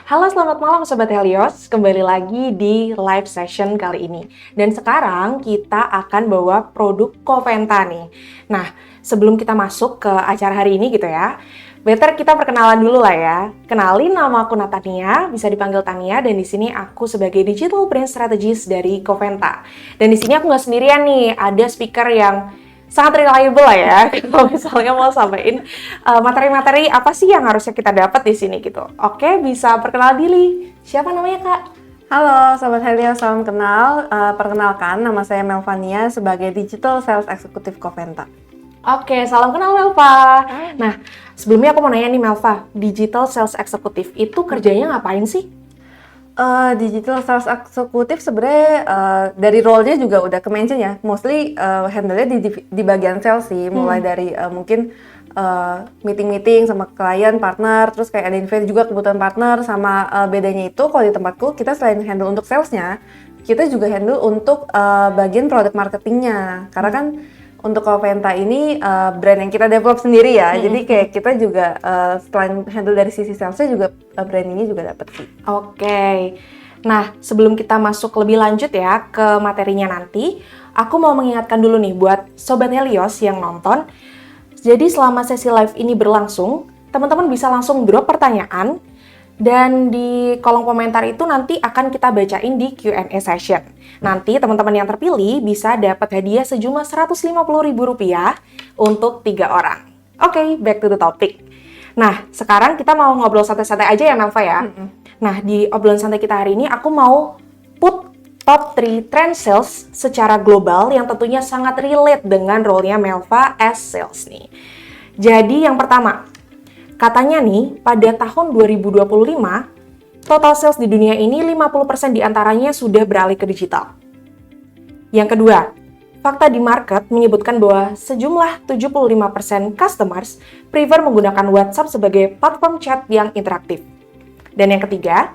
Halo, selamat malam Sobat Helios. Kembali lagi di live session kali ini. Dan sekarang kita akan bawa produk Coventa nih. Nah, sebelum kita masuk ke acara hari ini gitu ya, better kita perkenalan dulu lah ya. Kenalin, nama aku Natania, bisa dipanggil Tania, dan di sini aku sebagai Digital Brand Strategist dari Coventa. Dan di sini aku nggak sendirian nih, ada speaker yang sangat reliable lah ya. Kalau misalnya mau sampaikan materi-materi apa sih yang harusnya kita dapat di sini gitu. Oke, bisa perkenalan diri. Siapa namanya, Kak? Halo Sobat Helio, salam kenal. Perkenalkan, nama saya Melvania sebagai Digital Sales Executive Coventa. Oke, salam kenal Melva. Nah, sebelumnya aku mau nanya nih Melva, Digital Sales Executive itu kerjanya ngapain sih? Digital Sales Executive sebenarnya dari role-nya juga udah ke-mention ya. Mostly handle-nya di bagian sales sih, mulai dari mungkin meeting-meeting sama klien, partner, terus kayak ada invite juga kebutuhan partner, sama bedanya itu kalau di tempatku kita selain handle untuk sales-nya, kita juga handle untuk bagian product marketing-nya. Karena kan untuk Coventa ini brand yang kita develop sendiri ya, jadi kayak kita juga selain handle dari sisi salesnya juga brandingnya juga dapat sih. Oke, nah sebelum kita masuk lebih lanjut ya ke materinya nanti, aku mau mengingatkan dulu nih buat Sobat Helios yang nonton. Jadi selama sesi live ini berlangsung, teman-teman bisa langsung drop pertanyaan, dan di kolom komentar itu nanti akan kita bacain di Q&A session. Nanti teman-teman yang terpilih bisa dapat hadiah sejumlah Rp150.000 untuk 3 orang. Oke, back to the topic. Nah, sekarang kita mau ngobrol santai-santai aja ya, Melva ya. Nah, di obrolan santai kita hari ini aku mau put top 3 trend sales secara global yang tentunya sangat relate dengan role-nya Melva as sales nih. Jadi yang pertama, katanya nih, pada tahun 2025, total sales di dunia ini 50% diantaranya sudah beralih ke digital. Yang kedua, fakta di market menyebutkan bahwa sejumlah 75% customers prefer menggunakan WhatsApp sebagai platform chat yang interaktif. Dan yang ketiga,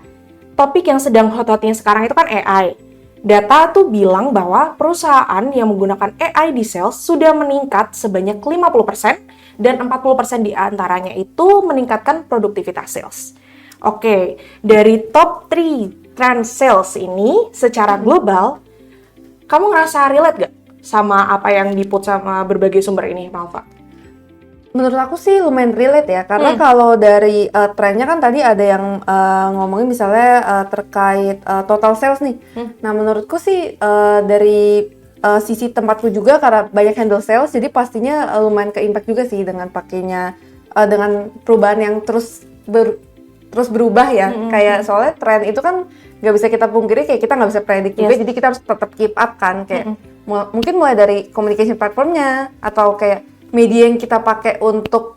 topik yang sedang hot-hotnya sekarang itu kan AI. Data tuh bilang bahwa perusahaan yang menggunakan AI di sales sudah meningkat sebanyak 50%, dan 40% diantaranya itu meningkatkan produktivitas sales. Oke, dari top 3 trend sales ini secara global, kamu ngerasa relate gak sama apa yang diput sama berbagai sumber ini, Malva? Menurut aku sih lumayan relate ya, karena kalau dari trennya kan tadi ada yang ngomongin misalnya terkait total sales nih. Nah menurutku sih dari sisi tempatku juga karena banyak handle sales, jadi pastinya lumayan ke-impact juga sih dengan pakainya, dengan perubahan yang terus berubah ya. Kayak soalnya tren itu kan nggak bisa kita pungkiri, kayak kita nggak bisa predik juga, jadi kita harus tetap keep up kan. Kayak mungkin mulai dari communication platformnya, atau kayak media yang kita pakai untuk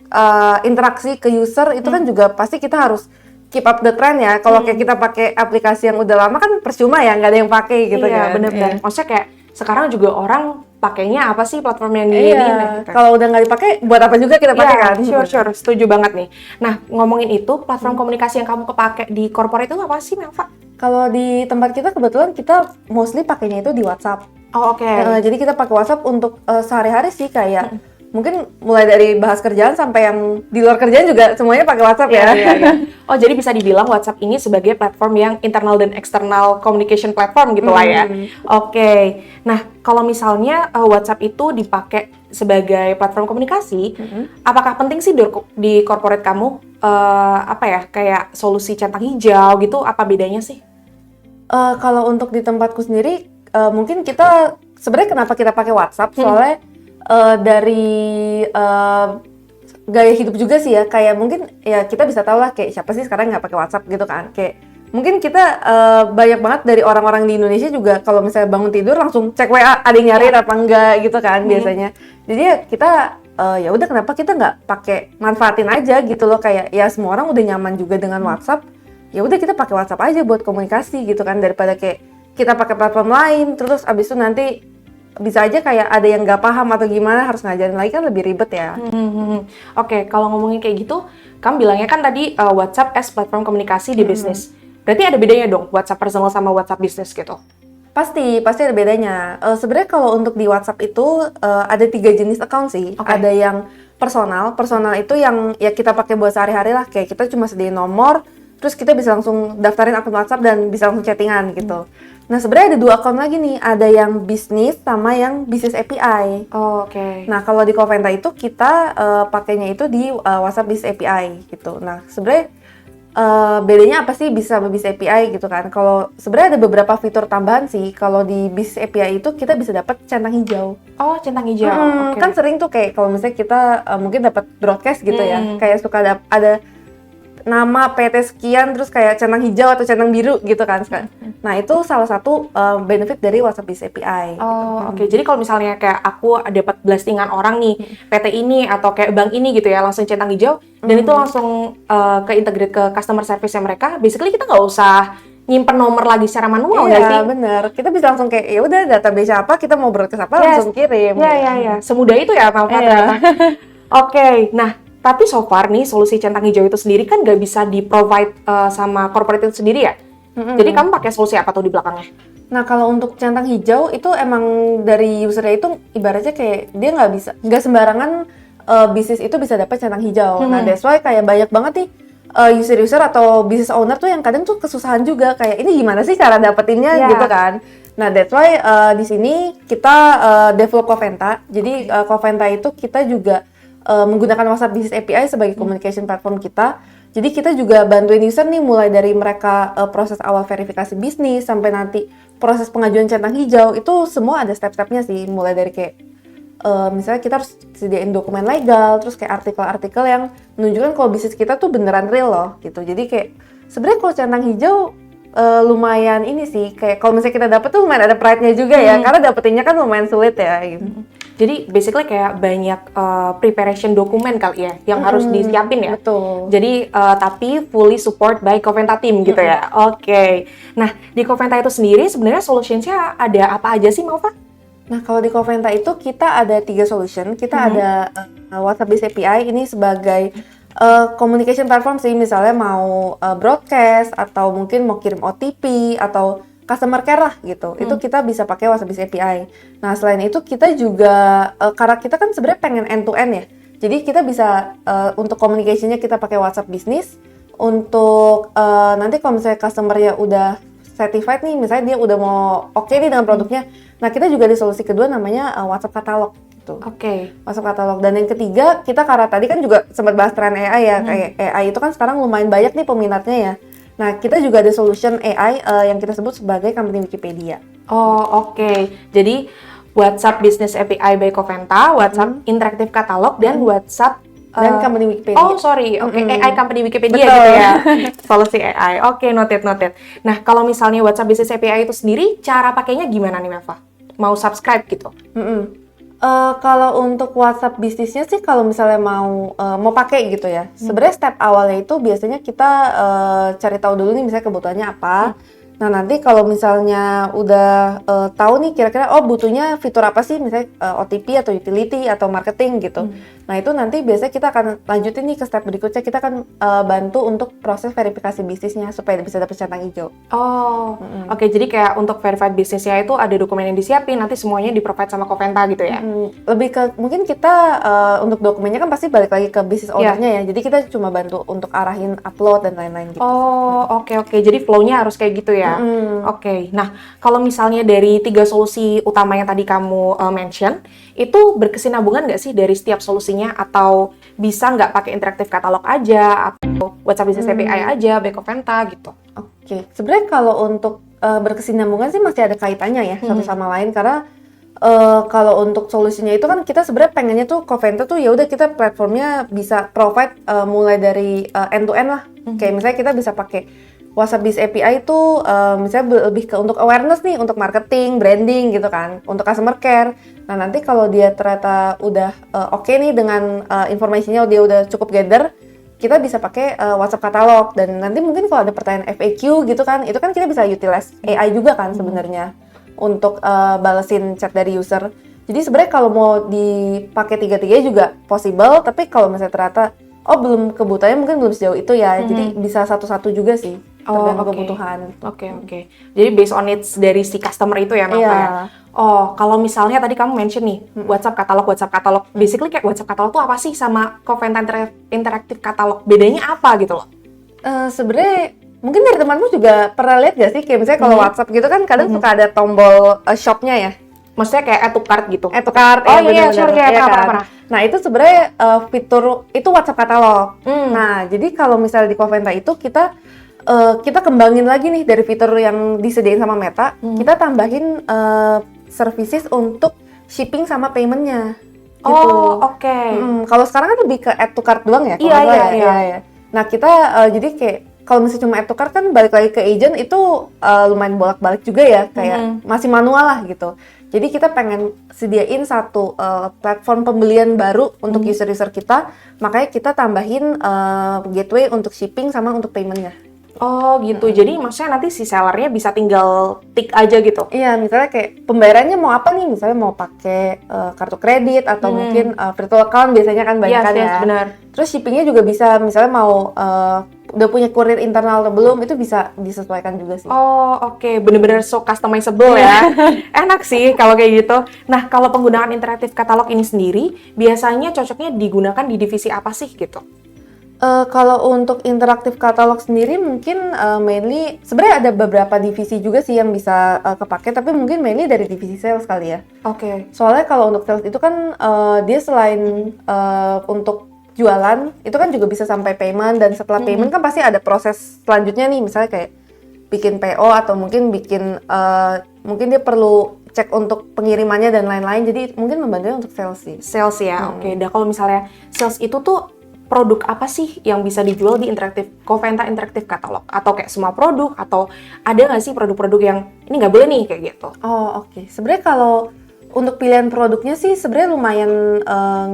interaksi ke user, itu kan juga pasti kita harus keep up the trend ya. Kalau kayak kita pakai aplikasi yang udah lama kan percuma ya, nggak ada yang pakai gitu kan. Iya, bener-bener. Maksudnya kayak sekarang juga orang pakainya apa sih platform yang ini gitu. Kalau udah nggak dipakai, buat apa juga kita pakai kan? Sure, setuju banget nih. Nah, ngomongin itu, platform komunikasi yang kamu kepake di corporate itu apa sih, Melva? Kalau di tempat kita kebetulan kita mostly pakainya itu di WhatsApp. Oh, oke. Jadi kita pakai WhatsApp untuk sehari-hari sih, kayak mungkin mulai dari bahas kerjaan sampai yang di luar kerjaan juga semuanya pakai WhatsApp ya. Iya. Oh, jadi bisa dibilang WhatsApp ini sebagai platform yang internal dan eksternal communication platform gitu lah ya. Oke. Nah, kalau misalnya WhatsApp itu dipakai sebagai platform komunikasi, apakah penting sih di corporate kamu apa ya, kayak solusi centang hijau gitu, apa bedanya sih? Kalau untuk di tempatku sendiri, mungkin kita sebenarnya kenapa kita pakai WhatsApp, soalnya dari gaya hidup juga sih ya, kayak mungkin ya kita bisa tahu lah kayak siapa sih sekarang nggak pakai WhatsApp gitu kan. Kayak mungkin kita banyak banget dari orang-orang di Indonesia juga kalau misalnya bangun tidur langsung cek WA ada yang nyariin apa enggak gitu kan biasanya. Jadi ya kita ya udah, kenapa kita nggak pakai, manfaatin aja gitu loh, kayak ya semua orang udah nyaman juga dengan WhatsApp, ya udah kita pakai WhatsApp aja buat komunikasi gitu kan, daripada kayak kita pakai platform lain terus abis itu nanti bisa aja kayak ada yang nggak paham atau gimana, harus ngajarin lagi kan lebih ribet ya. Oke, kalau ngomongin kayak gitu, kamu bilangnya kan tadi WhatsApp as platform komunikasi di bisnis. Berarti ada bedanya dong WhatsApp personal sama WhatsApp bisnis gitu? Pasti ada bedanya. Sebenarnya kalau untuk di WhatsApp itu ada 3 jenis account sih. Ada yang personal itu yang ya kita pakai buat sehari-hari lah, kayak kita cuma sediain nomor, terus kita bisa langsung daftarin akun WhatsApp dan bisa langsung chattingan gitu. Nah sebenarnya ada 2 akun lagi nih, ada yang bisnis sama yang bisnis API. Oh, oke. Nah kalau di Coventa itu kita pakainya itu di WhatsApp Business API gitu. Nah sebenarnya bedanya apa sih bisa sama Business API gitu kan? Kalau sebenarnya ada beberapa fitur tambahan sih. Kalau di Business API itu kita bisa dapat centang hijau. Oh, centang hijau. Oke. Kan sering tuh kayak kalau misalnya kita mungkin dapat broadcast gitu ya, kayak suka ada nama PT sekian terus kayak centang hijau atau centang biru gitu kan. Nah itu salah satu benefit dari WhatsApp Business API. Oh, oke. Jadi kalau misalnya kayak aku dapat blastingan orang nih, PT ini atau kayak bank ini gitu ya, langsung centang hijau, dan itu langsung ke-integrate ke customer service-nya mereka, basically kita nggak usah nyimpen nomor lagi secara manual nggak sih? Iya bener, kita bisa langsung kayak ya udah database apa, kita mau broadcast apa langsung kirim. Iya. Semudah itu ya, Malva ternyata. Oke, nah tapi so far nih solusi centang hijau itu sendiri kan nggak bisa di-provide sama corporate itu sendiri ya? Jadi kamu pakai solusi apa tuh di belakangnya? Nah kalau untuk centang hijau itu emang dari usernya itu ibaratnya kayak dia nggak sembarangan bisnis itu bisa dapat centang hijau. Nah that's why kayak banyak banget nih user-user atau business owner tuh yang kadang tuh kesusahan juga kayak ini gimana sih cara dapetinnya gitu kan. Nah that's why di sini kita develop Coventa. Jadi Coventa itu kita juga menggunakan WhatsApp Business API sebagai communication platform kita. Jadi kita juga bantuin user nih mulai dari mereka proses awal verifikasi bisnis sampai nanti proses pengajuan centang hijau itu semua ada step-stepnya sih. Mulai dari kayak misalnya kita harus sediain dokumen legal, terus kayak artikel-artikel yang menunjukkan kalau bisnis kita tuh beneran real loh gitu. Jadi kayak sebenarnya kalau centang hijau lumayan ini sih kayak kalau misalnya kita dapet tuh lumayan ada pride-nya juga ya karena dapetinnya kan lumayan sulit ya gitu. Jadi basically kayak banyak preparation dokumen kali ya yang harus disiapin ya. Betul. Jadi tapi fully support by Coventa team gitu ya. Oke. Nah di Coventa itu sendiri sebenarnya solutions-nya ada apa aja sih, Malva? Nah kalau di Coventa itu kita ada 3 solution. Kita ada WhatsApp Business API ini sebagai communication platform sih. Misalnya mau broadcast atau mungkin mau kirim OTP atau customer care lah gitu, itu kita bisa pakai WhatsApp Business API. Nah selain itu kita juga karena kita kan sebenarnya pengen end to end ya, jadi kita bisa untuk communication-nya kita pakai WhatsApp Business. Untuk nanti kalau misalnya customer-nya udah certified nih, misalnya dia udah mau oke nih dengan produknya, nah kita juga di solusi kedua namanya WhatsApp Katalog gitu. Oke. WhatsApp Katalog. Dan yang ketiga kita karena tadi kan juga sempat bahas tren AI ya, kayak AI itu kan sekarang lumayan banyak nih peminatnya ya. Nah, kita juga ada solution AI yang kita sebut sebagai company Wikipedia. Oh, oke. Jadi WhatsApp Business API by Coventa, WhatsApp Interactive Catalog, dan WhatsApp dan company Wikipedia. Oh, sorry. Oke, AI company Wikipedia Betul. gitu ya. Solusi AI. Oke, noted. Nah, kalau misalnya WhatsApp Business API itu sendiri, cara pakainya gimana nih, Malva? Mau subscribe gitu? Kalau untuk WhatsApp bisnisnya sih kalau misalnya mau pakai gitu ya, sebenarnya step awalnya itu biasanya kita cari tahu dulu nih misalnya kebutuhannya apa. Nah nanti kalau misalnya udah tahu nih kira-kira butuhnya fitur apa sih misalnya OTP atau utility atau marketing gitu. Nah itu nanti biasanya kita akan lanjutin nih ke step berikutnya, kita akan bantu untuk proses verifikasi bisnisnya supaya bisa dapat centang hijau. Oh, oke. Jadi kayak untuk verified bisnisnya itu ada dokumen yang disiapin, nanti semuanya di-provide sama Coventa gitu ya? Lebih ke mungkin kita untuk dokumennya kan pasti balik lagi ke business owner-nya ya. Jadi kita cuma bantu untuk arahin upload dan lain-lain gitu. Oh, oke. Jadi flow-nya harus kayak gitu ya? Oke. Nah, kalau misalnya dari 3 solusi utama yang tadi kamu mention, itu berkesinambungan nggak sih dari setiap solusinya? Atau bisa nggak pakai Interactive Catalog aja? Atau WhatsApp Business API aja, by Coventa gitu? Oke. Sebenarnya kalau untuk berkesinambungan sih masih ada kaitannya ya satu sama lain. Karena kalau untuk solusinya itu kan kita sebenarnya pengennya tuh Coventa tuh ya udah kita platformnya bisa provide mulai dari end to end lah. Kayak misalnya kita bisa pakai WhatsApp Business API itu misalnya lebih ke untuk awareness nih, untuk marketing, branding gitu kan, untuk customer care. Nah nanti kalau dia ternyata udah oke nih dengan informasinya dia udah cukup gather, kita bisa pakai WhatsApp Katalog. Dan nanti mungkin kalau ada pertanyaan FAQ gitu kan, itu kan kita bisa utilize AI juga kan sebenarnya untuk balesin chat dari user. Jadi sebenarnya kalau mau dipakai tiga-tiganya juga possible, tapi kalau misalnya ternyata belum kebutuhannya mungkin belum sejauh itu ya, jadi bisa satu-satu juga sih. Tergantung kebutuhan. Oke. Jadi based on needs dari si customer itu ya, Malva ya? Oh, kalau misalnya tadi kamu mention nih, WhatsApp Katalog. Basically kayak WhatsApp Katalog tuh apa sih sama Coventa Interactive Catalog? Bedanya apa gitu loh? Sebenarnya mungkin dari temanmu juga pernah lihat gak sih kayak misalnya kalau WhatsApp gitu kan kadang suka ada tombol shop-nya ya. Maksudnya kayak add to cart gitu? Add to cart, Oh ya iya, bener-bener. sure, ya, Iya kan? pernah. Nah itu sebenarnya fitur itu WhatsApp katalog. Nah jadi kalau misalnya di Coventa itu kita kembangin lagi nih dari fitur yang disediain sama Meta, kita tambahin services untuk shipping sama paymentnya. Gitu. Oh, oke. Kalau sekarang kan lebih ke add to cart doang ya? Iya, kalau nggak iya. Iya. Nah kita jadi kayak kalau misalnya cuma add to cart kan balik lagi ke agent itu lumayan bolak-balik juga ya, kayak masih manual lah gitu. Jadi kita pengen sediain satu platform pembelian baru untuk user-user kita, makanya kita tambahin gateway untuk shipping sama untuk paymentnya. Oh gitu, jadi maksudnya nanti si sellernya bisa tinggal tik aja gitu? Iya, misalnya kayak pembayarannya mau apa nih? Misalnya mau pakai kartu kredit atau mungkin virtual account biasanya kan banyak kan ya. Yes, benar. Terus shippingnya juga bisa, misalnya mau udah punya kurir internal atau belum, itu bisa disesuaikan juga sih. Oh oke, bener-bener so customizable ya. Enak sih kalau kayak gitu. Nah kalau penggunaan interaktif katalog ini sendiri, biasanya cocoknya digunakan di divisi apa sih gitu? Kalau untuk interaktif katalog sendiri mungkin mainly sebenarnya ada beberapa divisi juga sih yang bisa kepake, tapi mungkin mainly dari divisi sales kali ya. Oke. Soalnya kalau untuk sales itu kan dia selain untuk jualan itu kan juga bisa sampai payment, dan setelah payment kan pasti ada proses selanjutnya nih, misalnya kayak bikin PO atau mungkin bikin mungkin dia perlu cek untuk pengirimannya dan lain-lain, jadi mungkin membantu untuk sales sih. Sales ya, oke. Dan kalau misalnya sales itu tuh produk apa sih yang bisa dijual di Coventa Interactive Catalog? Atau kayak semua produk? Atau ada nggak sih produk-produk yang ini nggak boleh nih kayak gitu? Oh oke. Sebenarnya kalau untuk pilihan produknya sih sebenarnya lumayan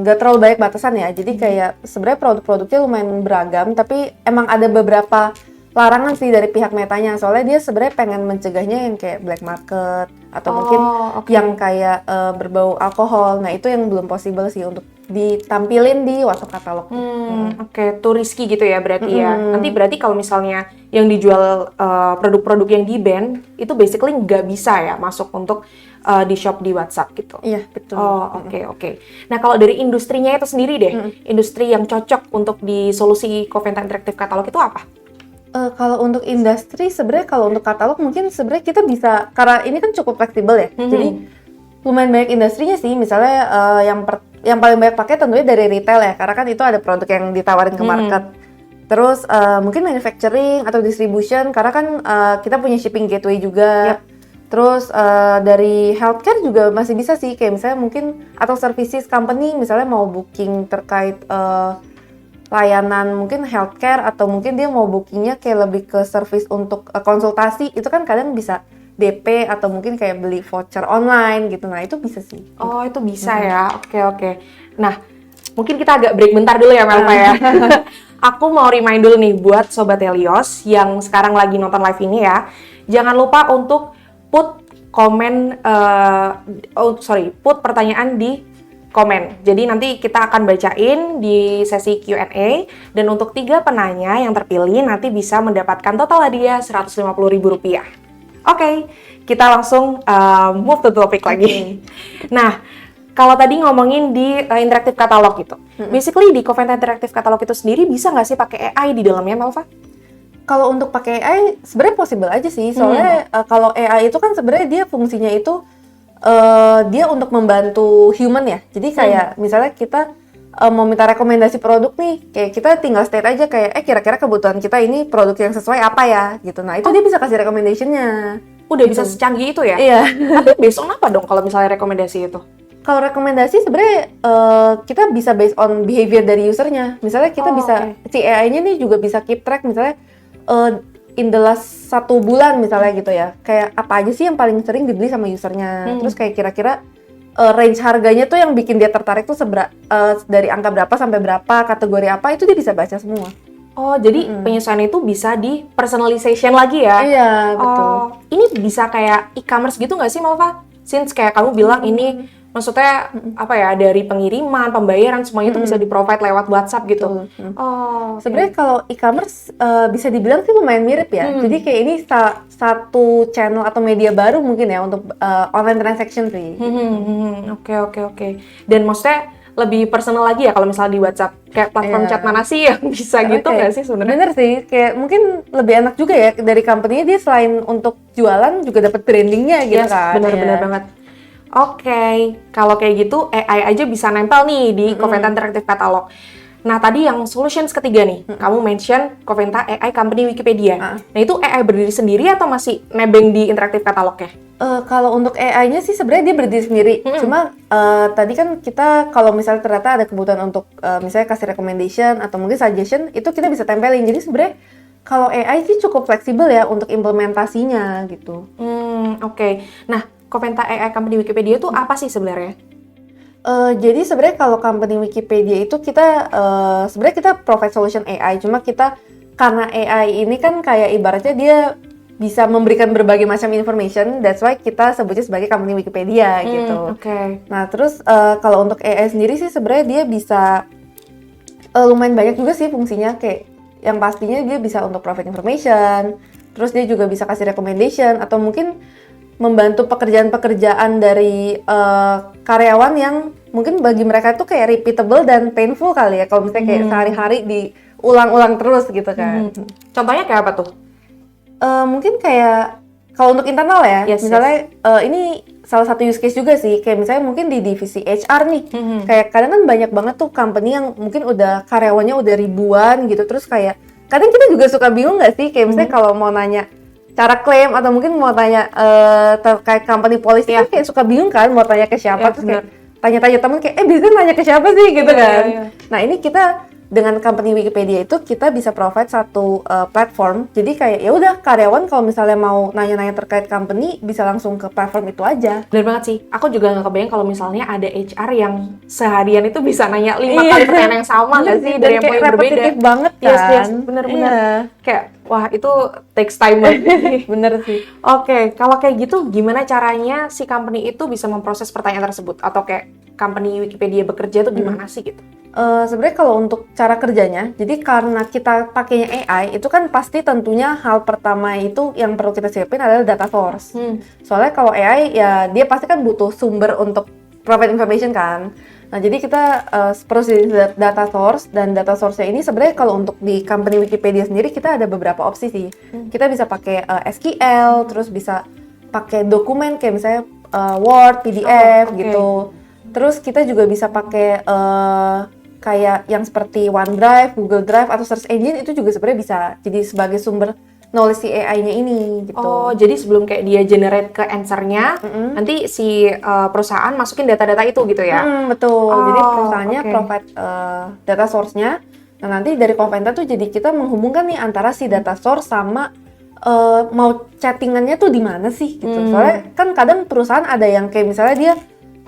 nggak terlalu banyak batasan ya. Jadi kayak sebenarnya produk-produknya lumayan beragam, tapi emang ada beberapa larangan sih dari pihak Metanya. Soalnya dia sebenarnya pengen mencegahnya yang kayak black market atau mungkin yang kayak berbau alkohol. Nah itu yang belum possible sih untuk ditampilin di WhatsApp katalog. Oke, too risky gitu ya berarti ya. Nanti berarti kalau misalnya yang dijual produk-produk yang di-ban, itu basically nggak bisa ya masuk untuk di shop di WhatsApp gitu? Iya, betul. Oh, oke. Nah, kalau dari industrinya itu sendiri deh, industri yang cocok untuk di solusi Coventa Interactive Catalog itu apa? Kalau untuk industri, sebenarnya kalau untuk katalog mungkin sebenarnya kita bisa, karena ini kan cukup fleksibel ya, jadi lumayan banyak industrinya sih. Misalnya yang paling banyak pakai tentunya dari retail ya, karena kan itu ada produk yang ditawarin ke market. Terus mungkin manufacturing atau distribution, karena kan kita punya shipping gateway juga. Terus dari healthcare juga masih bisa sih, kayak misalnya mungkin atau services company misalnya mau booking terkait layanan mungkin healthcare, atau mungkin dia mau bookingnya kayak lebih ke service untuk konsultasi, itu kan kadang bisa DP atau mungkin kayak beli voucher online gitu. Nah itu bisa sih. Oh itu bisa ya, oke. Nah mungkin kita agak break bentar dulu ya Melva ya. Aku mau remind dulu nih buat Sobat Helios yang sekarang lagi nonton live ini ya, jangan lupa untuk put pertanyaan di komen. Jadi nanti kita akan bacain di sesi Q&A, dan untuk 3 penanya yang terpilih nanti bisa mendapatkan total hadiah Rp150.000. Oke, kita langsung move to topic lagi. Nah, kalau tadi ngomongin di Interactive Catalog gitu, basically di Coventa Interactive Catalog itu sendiri bisa nggak sih pakai AI di dalamnya, Melva? Kalau untuk pakai AI sebenarnya possible aja sih, soalnya kalau AI itu kan sebenarnya dia fungsinya itu dia untuk membantu human ya. Jadi kayak misalnya kita mau minta rekomendasi produk nih, kayak kita tinggal state aja kayak kira-kira kebutuhan kita ini produk yang sesuai apa ya gitu. Nah itu dia bisa kasih recommendation-nya. Udah bisa secanggih itu ya? Iya. Tapi based on apa dong kalau misalnya rekomendasi itu? Kalau rekomendasi sebenarnya kita bisa based on behavior dari usernya. Misalnya kita bisa si AI-nya nih juga bisa keep track misalnya in the last 1 bulan misalnya gitu ya, kayak apa aja sih yang paling sering dibeli sama usernya. Terus kayak kira-kira range harganya tuh yang bikin dia tertarik tuh dari angka berapa sampai berapa, kategori apa, itu dia bisa baca semua. Oh, jadi penyesuaian itu bisa di personalization lagi ya? Iya, betul. Ini bisa kayak e-commerce gitu nggak sih, Malva? Since kayak kamu bilang ini, maksudnya apa ya, dari pengiriman, pembayaran, semuanya itu bisa di-provide lewat WhatsApp gitu? Sebenarnya kalau e-commerce bisa dibilang sih lumayan mirip ya. Jadi kayak ini satu channel atau media baru mungkin ya untuk online transaction sih. Oke. Dan maksudnya lebih personal lagi ya kalau misalnya di WhatsApp. Kayak platform chat mana sih yang bisa gitu nggak sih sebenarnya? Bener sih, kayak mungkin lebih enak juga ya dari company-nya, dia selain untuk jualan juga dapat brandingnya gitu kan. Bener-bener banget. Oke, kalau kayak gitu AI aja bisa nempel nih di Coventa Interactive Catalog. Nah, tadi yang solutions ketiga nih, kamu mention Coventa AI Company Wikipedia. Nah, itu AI berdiri sendiri atau masih nebeng di Interactive Catalog ya? Kalau untuk AI-nya sih sebenarnya dia berdiri sendiri. Cuma tadi kan kita kalau misalnya ternyata ada kebutuhan untuk misalnya kasih recommendation atau mungkin suggestion, itu kita bisa tempelin. Jadi sebenarnya kalau AI sih cukup fleksibel ya untuk implementasinya gitu. Oke. Nah, Coventa AI Company Wikipedia itu apa sih sebenarnya? Jadi sebenarnya kalau company Wikipedia itu kita sebenarnya kita provide solution AI, cuma kita karena AI ini kan kayak ibaratnya dia bisa memberikan berbagai macam information, that's why kita sebutnya sebagai company Wikipedia gitu. Nah terus kalau untuk AI sendiri sih sebenarnya dia bisa lumayan banyak juga sih fungsinya, kayak yang pastinya dia bisa untuk provide information, terus dia juga bisa kasih recommendation atau mungkin membantu pekerjaan-pekerjaan dari karyawan yang mungkin bagi mereka itu kayak repeatable dan painful kali ya, kalau misalnya kayak sehari-hari diulang-ulang terus gitu kan. Contohnya kayak apa tuh? Mungkin kayak kalau untuk internal ya, misalnya ini salah satu use case juga sih, kayak misalnya mungkin di divisi HR nih, kayak kadang kan banyak banget tuh company yang mungkin udah karyawannya udah ribuan gitu, terus kayak kadang kita juga suka bingung nggak sih, kayak misalnya kalau mau nanya cara klaim atau mungkin mau tanya terkait company policy, kan kayak suka bingung kan mau tanya ke siapa, terus kayak tanya-tanya temen kayak bisa nanya ke siapa sih gitu kan. Nah ini kita dengan company Wikipedia itu kita bisa provide satu platform, jadi kayak ya udah karyawan kalau misalnya mau nanya-nanya terkait company bisa langsung ke platform itu aja. Bener banget sih, aku juga nggak kebayang kalau misalnya ada HR yang seharian itu bisa nanya 5 kali pertanyaan yang sama nggak sih dari yang berbeda. Repetitif banget kan. Yes, bener-bener. Kayak wah itu takes time banget. Bener sih. Oke, kalau kayak gitu gimana caranya si company itu bisa memproses pertanyaan tersebut? Atau kayak company Wikipedia bekerja tuh gimana sih gitu? Sebenarnya kalau untuk cara kerjanya, jadi karena kita pakainya AI, itu kan pasti tentunya hal pertama itu yang perlu kita siapin adalah data source. Soalnya kalau AI ya dia pasti kan butuh sumber untuk provide information kan. Nah jadi kita perlu data source, dan data source-nya ini sebenarnya kalau untuk di company Wikipedia sendiri kita ada beberapa opsi sih. Kita bisa pakai SQL, terus bisa pakai dokumen kayak misalnya Word, PDF gitu. Terus kita juga bisa pakai kayak yang seperti OneDrive, Google Drive, atau Search Engine, itu juga sebenarnya bisa jadi sebagai sumber knowledge si AI-nya ini gitu. Oh, jadi sebelum kayak dia generate ke answer-nya, nanti si perusahaan masukin data-data itu gitu ya? Betul, jadi perusahaannya provide data source-nya. Nah nanti dari Coventa tuh jadi kita menghubungkan nih antara si data source sama mau chattingannya tuh di mana sih gitu. Soalnya kan kadang perusahaan ada yang kayak misalnya dia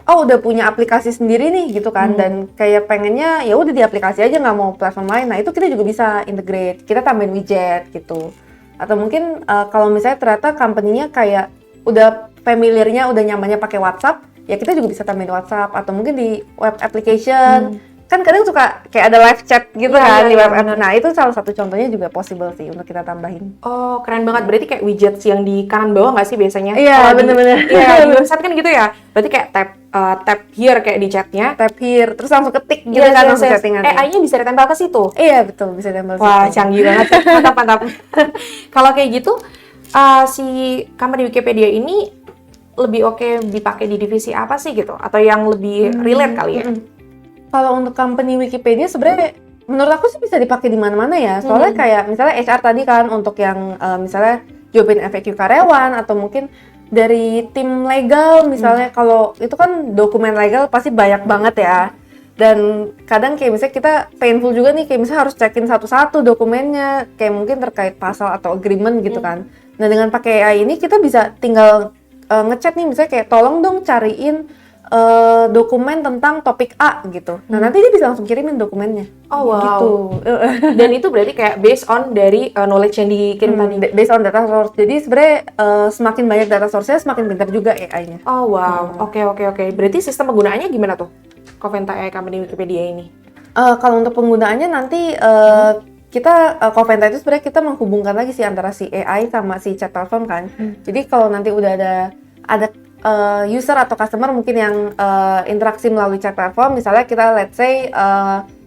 udah punya aplikasi sendiri nih gitu kan, dan kayak pengennya ya udah di aplikasi aja nggak mau platform lain. Nah itu kita juga bisa integrate, kita tambahin widget gitu. Atau mungkin kalau misalnya ternyata company-nya kayak udah familiar-nya, udah nyamannya pakai WhatsApp, ya kita juga bisa tambahin WhatsApp. Atau mungkin di web application, kan kadang suka kayak ada live chat gitu kan di web app. Nah itu salah satu contohnya juga possible sih untuk kita tambahin. Oh keren banget, berarti kayak widget yang di kanan bawah nggak sih biasanya? Iya bener-bener. Iya di website kan gitu ya, berarti kayak tap here kayak di chatnya, tap here, terus langsung ketik gitu kan langsung chattingannya. AI-nya bisa ditempel ke situ? Iya betul, bisa ditempel. Wah canggih banget, mantap. Kalau kayak gitu, si company Wikipedia ini lebih oke dipakai di divisi apa sih gitu? Atau yang lebih relate kali ya? Kalau untuk company Wikipedia sebenarnya menurut aku sih bisa dipakai di mana-mana ya. Soalnya kayak misalnya HR tadi kan untuk yang misalnya jawabin FAQ karyawan, atau mungkin dari tim legal misalnya, kalau itu kan dokumen legal pasti banyak banget ya. Dan kadang kayak misalnya kita painful juga nih, kayak misalnya harus cekin satu-satu dokumennya, kayak mungkin terkait pasal atau agreement gitu kan. Nah dengan pakai AI ini kita bisa tinggal ngechat nih, misalnya kayak tolong dong cariin dokumen tentang topik A gitu. Nah nanti dia bisa langsung kirimin dokumennya. Oh wow. Gitu. Dan itu berarti kayak based on dari knowledge yang dikirim tadi. Based on data source. Jadi sebenarnya semakin banyak data source-nya semakin pintar juga AI-nya. Oh wow. Oke. Berarti sistem penggunaannya gimana tuh Coventa AI Company Wikipedia ini? Kalau untuk penggunaannya nanti kita Coventa itu sebenarnya kita menghubungkan lagi sih antara si AI sama si chat platform kan. Jadi kalau nanti udah ada user atau customer mungkin yang interaksi melalui chat platform, misalnya kita let's say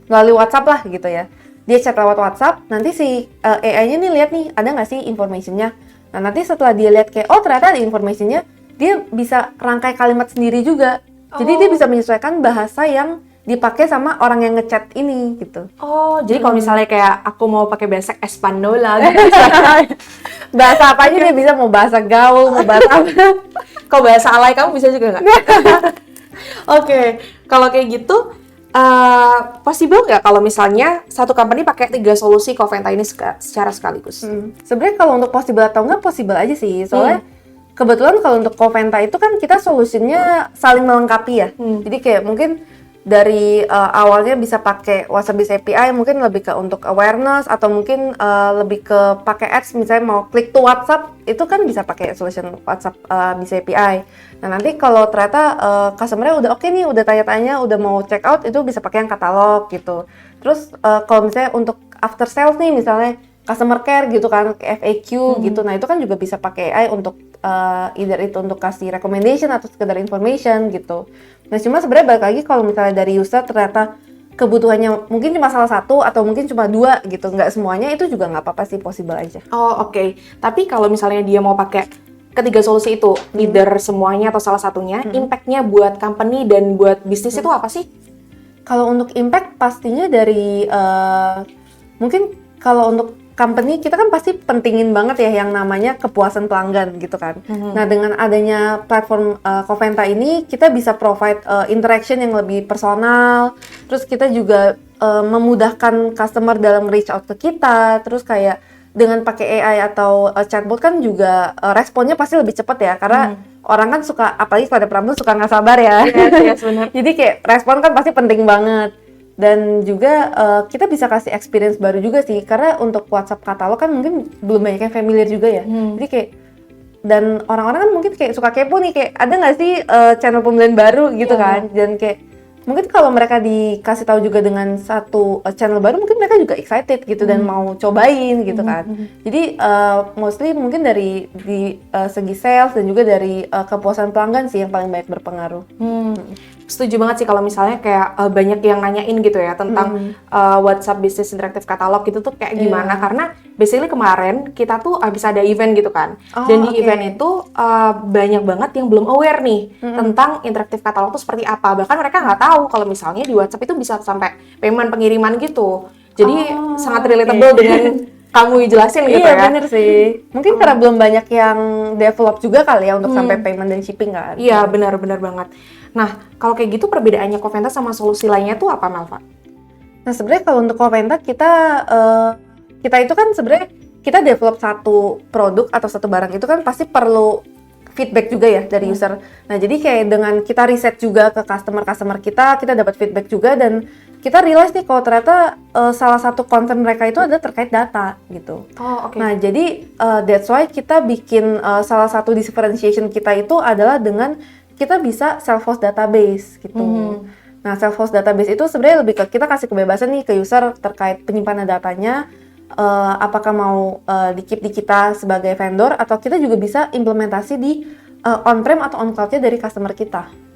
melalui WhatsApp lah gitu ya. Dia chat lewat WhatsApp, nanti si AI-nya nih lihat nih ada nggak sih information-nya. Nah nanti setelah dia lihat kayak oh ternyata ada information-nya, dia bisa rangkai kalimat sendiri juga. Jadi dia bisa menyesuaikan bahasa yang dipakai sama orang yang ngechat ini gitu. Oh, jadi kalau misalnya kayak aku mau pakai bahasa Espanola gitu. Bahasa apa aja dia bisa, mau bahasa gaul, mau bahasa apa. Kalau bahasa alay kamu bisa juga nggak? Oke, kalau kayak gitu, possible nggak kalau misalnya satu company pakai 3 solusi Coventa ini secara sekaligus? Sebenarnya kalau untuk possible atau nggak, possible aja sih. Soalnya kebetulan kalau untuk Coventa itu kan kita solusinya saling melengkapi ya. Jadi kayak mungkin dari awalnya bisa pakai WhatsApp Business API, mungkin lebih ke untuk awareness, atau mungkin lebih ke pakai ads, misalnya mau klik to WhatsApp, itu kan bisa pakai solution WhatsApp Business API. Nah nanti kalau ternyata customer-nya udah oke nih, udah tanya-tanya, udah mau check out, itu bisa pakai yang katalog gitu. Terus kalau misalnya untuk after sales nih, misalnya customer care gitu kan, FAQ gitu, nah itu kan juga bisa pakai AI untuk either itu untuk kasih recommendation atau sekedar information gitu. Nah cuma sebenarnya balik lagi kalau misalnya dari user ternyata kebutuhannya mungkin cuma salah satu atau mungkin cuma 2 gitu, nggak semuanya, itu juga nggak apa-apa sih, possible aja. Oh oke. Tapi kalau misalnya dia mau pakai ketiga solusi itu, either semuanya atau salah satunya, impact-nya buat company dan buat bisnis itu apa sih? Kalau untuk impact pastinya dari mungkin kalau untuk company kita kan pasti pentingin banget ya yang namanya kepuasan pelanggan gitu kan. Nah dengan adanya platform Coventa ini kita bisa provide interaction yang lebih personal, terus kita juga memudahkan customer dalam reach out ke kita, terus kayak dengan pakai AI atau chatbot kan juga responnya pasti lebih cepat ya, karena orang kan suka, apalagi pada problem suka nggak sabar ya. Yes, benar. Jadi kayak respon kan pasti penting banget. Dan juga kita bisa kasih experience baru juga sih, karena untuk WhatsApp katalog kan mungkin belum banyak yang familiar juga ya. Jadi kayak, dan orang-orang kan mungkin kayak suka kepo nih, kayak ada nggak sih channel pembelian baru gitu kan. Dan kayak mungkin kalau mereka dikasih tahu juga dengan satu channel baru, mungkin mereka juga excited gitu dan mau cobain gitu kan. Jadi mostly mungkin dari segi sales dan juga dari kepuasan pelanggan sih yang paling banyak berpengaruh. Setuju banget sih kalau misalnya kayak banyak yang nanyain gitu ya tentang WhatsApp Business Interactive Catalog itu tuh kayak gimana, karena basically kemarin kita tuh habis ada event gitu kan, dan di event itu banyak banget yang belum aware nih tentang Interactive Catalog tuh seperti apa, bahkan mereka nggak tahu kalau misalnya di WhatsApp itu bisa sampai payment pengiriman gitu, jadi sangat relatable dengan kamu jelasin gitu ya. Iya bener sih, mungkin karena belum banyak yang develop juga kali ya untuk sampai payment dan shipping kan. Iya benar-benar banget. Nah kalau kayak gitu perbedaannya Coventa sama solusi lainnya tuh apa, Melva? Nah sebenarnya kalau untuk Coventa kita itu kan sebenarnya kita develop satu produk atau satu barang itu kan pasti perlu feedback juga ya dari user. Nah jadi kayak dengan kita riset juga ke customer kita dapat feedback juga, dan kita realize nih kalau ternyata salah satu concern mereka itu ada terkait data gitu. Nah jadi that's why kita bikin salah satu differentiation kita itu adalah dengan kita bisa self-host database gitu. Nah self-host database itu sebenarnya lebih ke kita kasih kebebasan nih ke user terkait penyimpanan datanya, apakah mau di-keep di kita sebagai vendor, atau kita juga bisa implementasi di on-prem atau on-cloud-nya dari customer kita.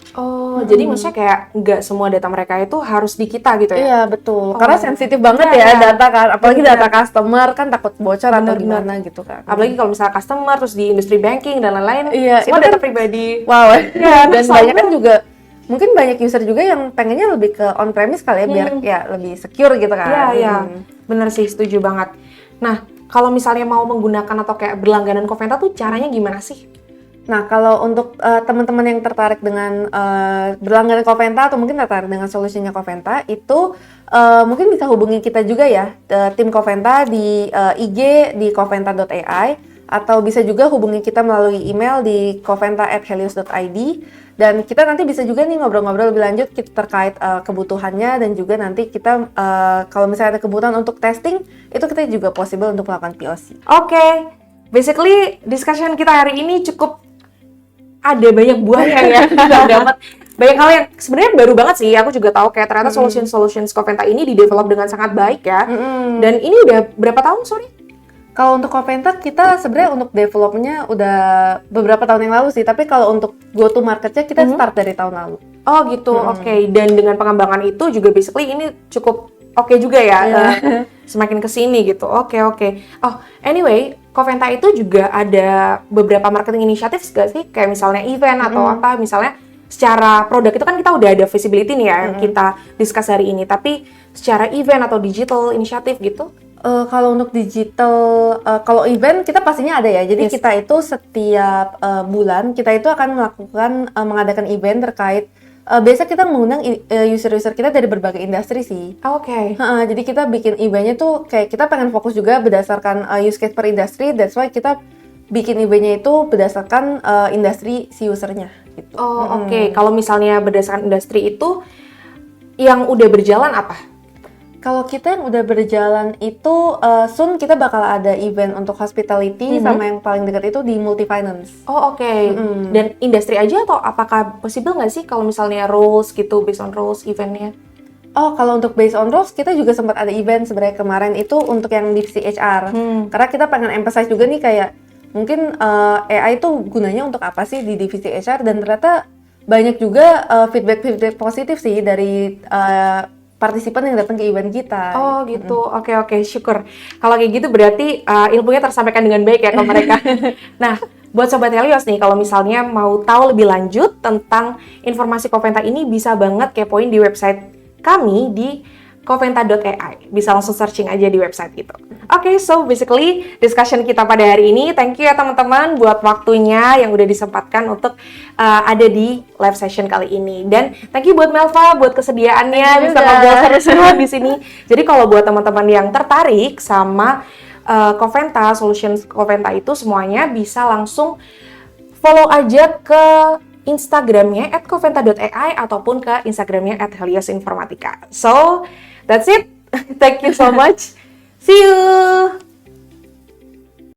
Jadi maksudnya kayak nggak semua data mereka itu harus di kita gitu ya? Iya betul, karena sensitif banget ya data kan, apalagi data customer kan takut bocor atau gimana gitu kan. Apalagi kalau misalnya customer terus di industri banking dan lain-lain, semua itu data kan, pribadi. Wow, dan banyak kan juga, mungkin banyak user juga yang pengennya lebih ke on-premise kali ya, biar ya lebih secure gitu kan. Iya, bener sih, setuju banget. Nah, kalau misalnya mau menggunakan atau kayak berlangganan Coventa tuh caranya gimana sih? Nah, kalau untuk teman-teman yang tertarik dengan berlangganan Coventa atau mungkin tertarik dengan solusinya Coventa, itu mungkin bisa hubungi kita juga ya, tim Coventa di IG di coventa.ai, atau bisa juga hubungi kita melalui email di coventa@helios.id, dan kita nanti bisa juga nih ngobrol-ngobrol lebih lanjut terkait kebutuhannya, dan juga nanti kita kalau misalnya ada kebutuhan untuk testing, itu kita juga possible untuk melakukan POC. Oke, basically discussion kita hari ini cukup ada banyak buahnya ya, dapat banyak hal yang sebenarnya baru banget sih. Aku juga tahu kayak ternyata solutions Coventa ini di-develop dengan sangat baik ya. Dan ini udah berapa tahun, sorry? Kalau untuk Coventa kita sebenarnya untuk development-nya udah beberapa tahun yang lalu sih, tapi kalau untuk go to market-nya kita start dari tahun lalu. Oh gitu, oke. Dan dengan pengembangan itu juga basically ini cukup oke juga ya, semakin kesini gitu. Oke. Oh, anyway, Coventa itu juga ada beberapa marketing initiatives gak sih? Kayak misalnya event atau apa, misalnya secara produk itu kan kita udah ada visibility nih ya, yang kita discuss hari ini. Tapi secara event atau digital initiative gitu? Kalau untuk digital, kalau event kita pastinya ada ya. Jadi kita itu setiap bulan kita itu akan mengadakan event terkait. Biasa kita mengundang user-user kita dari berbagai industri sih. Oke. Jadi kita bikin eventnya tuh kayak kita pengen fokus juga berdasarkan use case per industri. That's why kita bikin eventnya itu berdasarkan industri si usernya. Gitu. Oh oke. Kalau misalnya berdasarkan industri itu yang udah berjalan apa? Kalau kita yang udah berjalan itu, soon kita bakal ada event untuk hospitality, sama yang paling dekat itu di multi-finance. Oh oke. Dan industri aja atau apakah possible nggak sih kalau misalnya roles gitu, based on roles eventnya? Oh, kalau untuk based on roles, kita juga sempat ada event sebenarnya kemarin itu untuk yang divisi HR. Karena kita pengen emphasize juga nih kayak, mungkin AI itu gunanya untuk apa sih di divisi HR, dan ternyata banyak juga feedback positif sih dari partisipan yang datang ke event kita. Oh gitu, oke, syukur. Kalau kayak gitu berarti ilmunya tersampaikan dengan baik ya ke mereka. Nah, buat Sobat Helios nih, kalau misalnya mau tahu lebih lanjut tentang informasi Coventa ini, bisa banget kepoin di website kami di coventa.ai. Bisa langsung searching aja di website gitu. Oke, so basically discussion kita pada hari ini. Thank you ya teman-teman buat waktunya yang udah disempatkan untuk ada di live session kali ini. Dan thank you buat Melva buat kesediaannya bisa ngobrol seru-seru di sini. Jadi kalau buat teman-teman yang tertarik sama Coventa, Solutions Coventa itu semuanya bisa langsung follow aja ke Instagramnya @coventa.ai ataupun ke Instagramnya @heliosinformatica. So, that's it. Thank you so much. See you.